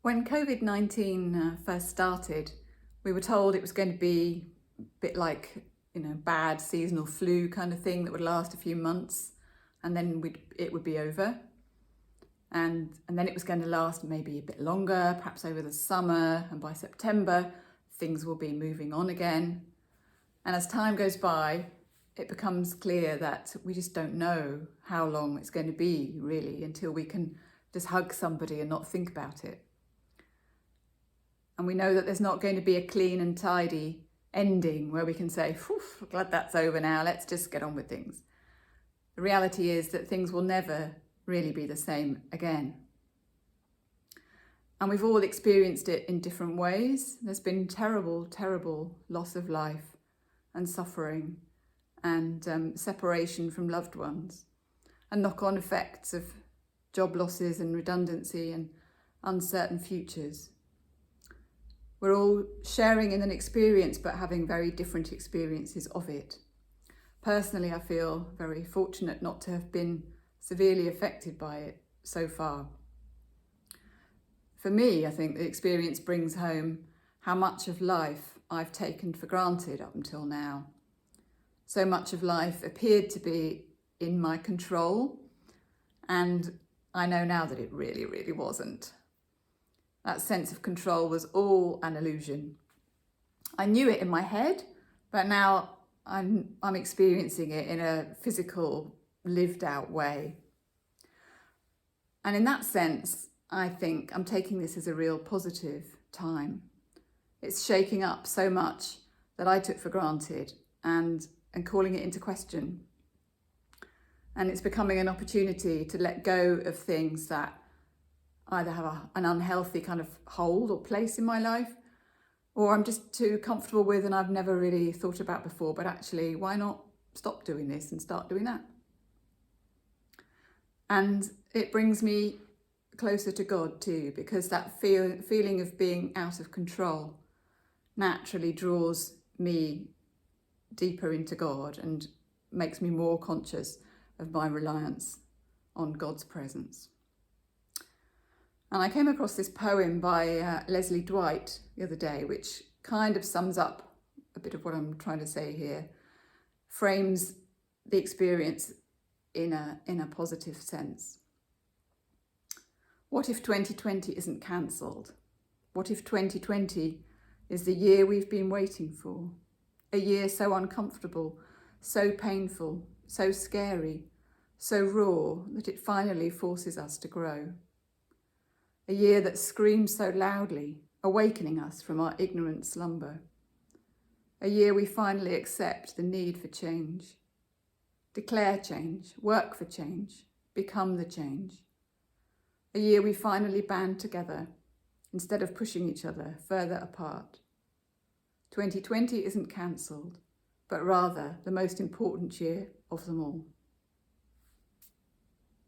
When COVID-19 first started, we were told it was going to be a bit like, bad seasonal flu kind of thing that would last a few months and then it would be over. And then it was going to last maybe a bit longer, perhaps over the summer, and by September, things will be moving on again. And as time goes by, it becomes clear that we just don't know how long it's going to be, really, until we can just hug somebody and not think about it. And we know that there's not going to be a clean and tidy ending where we can say, "Phew, glad that's over now, let's just get on with things." The reality is that things will never really be the same again. And we've all experienced it in different ways. There's been terrible, terrible loss of life and suffering and separation from loved ones, and knock-on effects of job losses and redundancy and uncertain futures. We're all sharing in an experience, but having very different experiences of it. Personally, I feel very fortunate not to have been severely affected by it so far. For me, I think the experience brings home how much of life I've taken for granted up until now. So much of life appeared to be in my control, and I know now that it really, really wasn't. That sense of control was all an illusion. I knew it in my head, but now I'm experiencing it in a physical, lived out way. And in that sense, I think I'm taking this as a real positive time. It's shaking up so much that I took for granted and calling it into question. And it's becoming an opportunity to let go of things that either have an unhealthy kind of hold or place in my life, or I'm just too comfortable with and I've never really thought about before, but actually, why not stop doing this and start doing that? And it brings me closer to God too, because that feeling of being out of control naturally draws me deeper into God and makes me more conscious of my reliance on God's presence. And I came across this poem by Leslie Dwight the other day, which kind of sums up a bit of what I'm trying to say here, frames the experience in a positive sense. What if 2020 isn't cancelled? What if 2020 is the year we've been waiting for? A year so uncomfortable, so painful, so scary, so raw that it finally forces us to grow. A year that screams so loudly, awakening us from our ignorant slumber. A year we finally accept the need for change. Declare change, work for change, become the change. A year we finally band together instead of pushing each other further apart. 2020 isn't cancelled, but rather the most important year of them all.